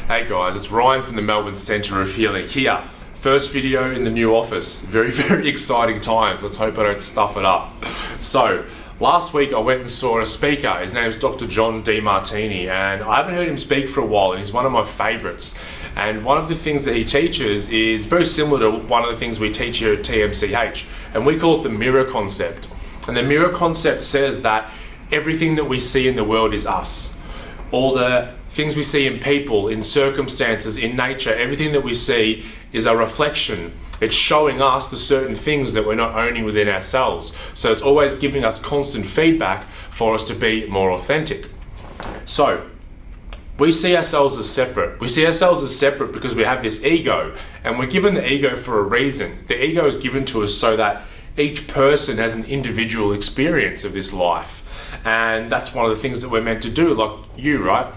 Hey guys, it's Ryan from the Melbourne Centre of Healing here. First video in the new office. Very, very exciting times. Let's hope I don't stuff it up. So, last week I went and saw a speaker. His name's Dr. John Demartini, and I haven't heard him speak for a while, and he's one of my favourites. And one of the things that he teaches is very similar to one of the things we teach here at TMCH, and we call it the mirror concept. And the mirror concept says that everything that we see in the world is us. All the things we see in people, in circumstances, in nature, everything that we see is a reflection. It's showing us the certain things that we're not owning within ourselves. So it's always giving us constant feedback for us to be more authentic. So we see ourselves as separate. We see ourselves as separate because we have this ego, and we're given the ego for a reason. The ego is given to us so that each person has an individual experience of this life. And that's one of the things that we're meant to do, like you, right?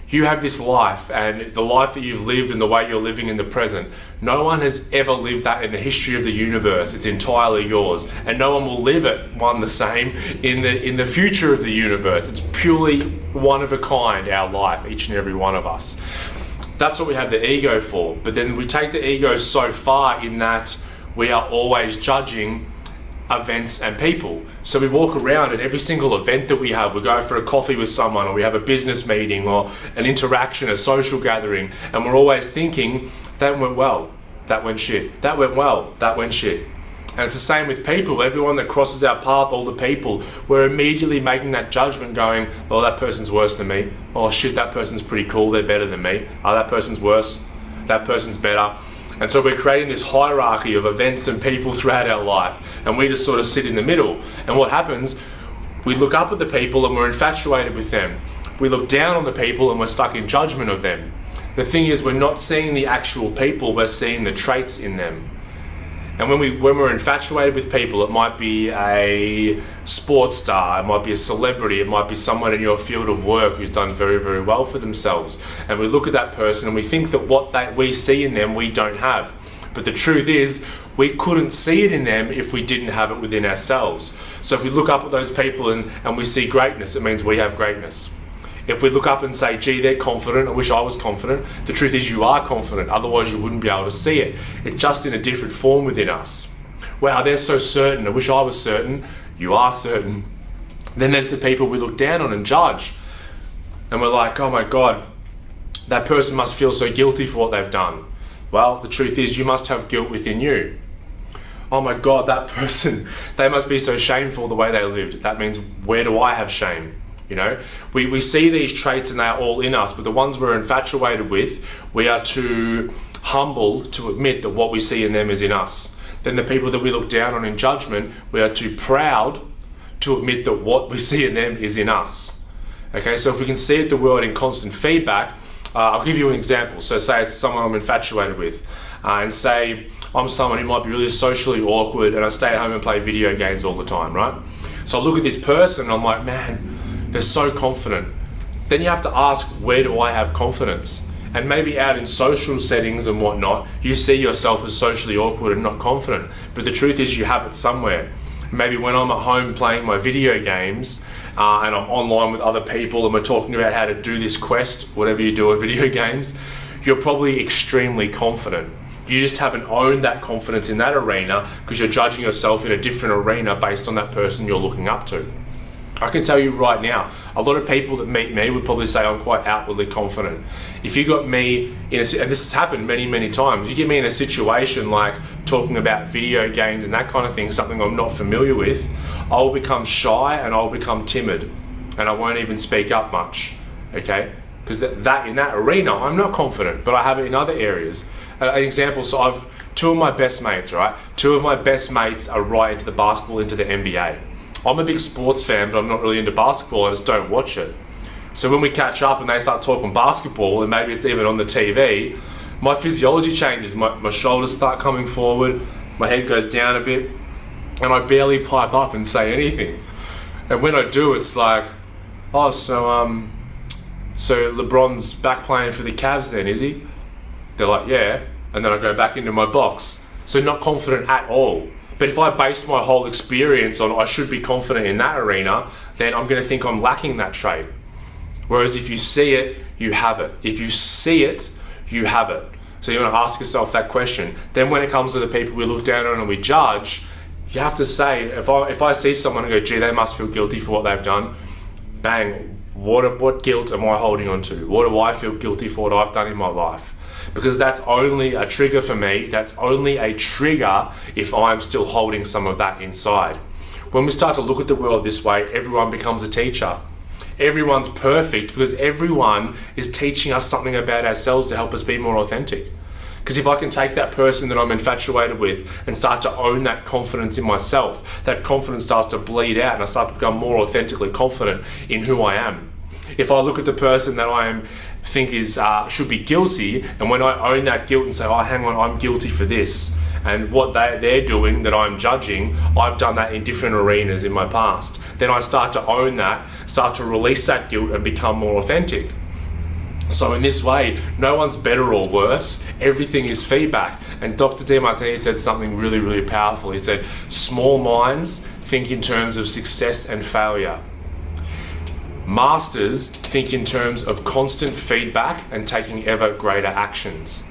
You have this life, and the life that you've lived and the way you're living in the present, no one has ever lived that in the history of the universe. It's entirely yours, and no one will live it the same in the future of the universe. It's purely one of a kind, our life, each and every one of us. That's what we have the ego for. But then we take the ego so far in that we are always judging events and people. So we walk around at every single event that we have. We go for a coffee with someone, or we have a business meeting or an interaction, a social gathering, and we're always thinking, that went well, that went shit, that went well, that went shit. And it's the same with people. Everyone that crosses our path, all the people, we're immediately making that judgment going, oh, that person's worse than me. Oh shit, that person's pretty cool, they're better than me. Oh, that person's worse, that person's better. And so we're creating this hierarchy of events and people throughout our life, and we just sort of sit in the middle. And what happens, we look up at the people and we're infatuated with them. We look down on the people and we're stuck in judgment of them. The thing is, we're not seeing the actual people, we're seeing the traits in them. And when we're infatuated with people, it might be a sports star, it might be a celebrity, it might be someone in your field of work who's done very, very well for themselves. And we look at that person and we think that what we see in them, we don't have. But the truth is, we couldn't see it in them if we didn't have it within ourselves. So if we look up at those people and we see greatness, it means we have greatness. If we look up and say, gee, they're confident, I wish I was confident, the truth is you are confident, otherwise you wouldn't be able to see it. It's just in a different form within us. Wow, they're so certain, I wish I was certain, you are certain. Then there's the people we look down on and judge. And we're like, oh my God, that person must feel so guilty for what they've done. Well, the truth is you must have guilt within you. Oh my God, that person, they must be so shameful the way they lived. That means, where do I have shame? You know, we see these traits and they're all in us, but the ones we're infatuated with, we are too humble to admit that what we see in them is in us. Then the people that we look down on in judgment, we are too proud to admit that what we see in them is in us. Okay, so if we can see the world in constant feedback, I'll give you an example. So say it's someone I'm infatuated with, and say I'm someone who might be really socially awkward and I stay at home and play video games all the time, right? So I look at this person and I'm like, man, they're so confident. Then you have to ask, where do I have confidence? And maybe out in social settings and whatnot, you see yourself as socially awkward and not confident. But the truth is you have it somewhere. Maybe when I'm at home playing my video games and I'm online with other people and we're talking about how to do this quest, whatever you do in video games, you're probably extremely confident. You just haven't owned that confidence in that arena because you're judging yourself in a different arena based on that person you're looking up to. I can tell you right now, a lot of people that meet me would probably say I'm quite outwardly confident. If you got me and this has happened many, many times, you get me in a situation like talking about video games and that kind of thing, something I'm not familiar with, I'll become shy and I'll become timid and I won't even speak up much, okay? Because that in that arena, I'm not confident, but I have it in other areas. An example, so I've two of my best mates, right? Two of my best mates are right into the basketball, into the NBA. I'm a big sports fan, but I'm not really into basketball. I just don't watch it. So when we catch up and they start talking basketball, and maybe it's even on the TV, my physiology changes. My shoulders start coming forward, my head goes down a bit, and I barely pipe up and say anything. And when I do, it's like, oh, so LeBron's back playing for the Cavs then, is he? They're like, yeah. And then I go back into my box. So not confident at all. But if I base my whole experience on I should be confident in that arena, then I'm going to think I'm lacking that trait. Whereas if you see it, you have it. If you see it, you have it. So you want to ask yourself that question. Then when it comes to the people we look down on and we judge, you have to say, if I see someone and go, gee, they must feel guilty for what they've done, bang, what guilt am I holding on to? What do I feel guilty for what I've done in my life? Because that's only a trigger for me. That's only a trigger if I'm still holding some of that inside. When we start to look at the world this way, everyone becomes a teacher. Everyone's perfect because everyone is teaching us something about ourselves to help us be more authentic. Because if I can take that person that I'm infatuated with and start to own that confidence in myself, that confidence starts to bleed out and I start to become more authentically confident in who I am. If I look at the person that I think should be guilty, and when I own that guilt and say, oh, hang on, I'm guilty for this, and what they're doing that I'm judging, I've done that in different arenas in my past. Then I start to own that, start to release that guilt and become more authentic. So in this way, no one's better or worse. Everything is feedback. And Dr. Demartini said something really, really powerful. He said, small minds think in terms of success and failure. Masters think in terms of constant feedback and taking ever greater actions.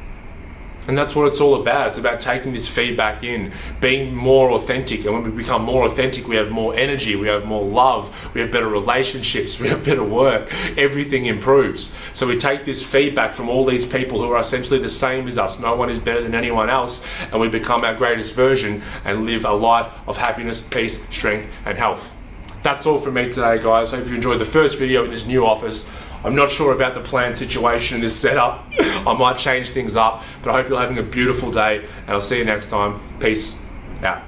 And that's what it's all about. It's about taking this feedback in, being more authentic. And when we become more authentic, we have more energy, we have more love, we have better relationships, we have better work. Everything improves. So we take this feedback from all these people who are essentially the same as us. No one is better than anyone else. And we become our greatest version and live a life of happiness, peace, strength, and health. That's all from me today, guys. Hope you enjoyed the first video in this new office. I'm not sure about the planned situation, this setup. I might change things up, but I hope you're having a beautiful day, and I'll see you next time. Peace out.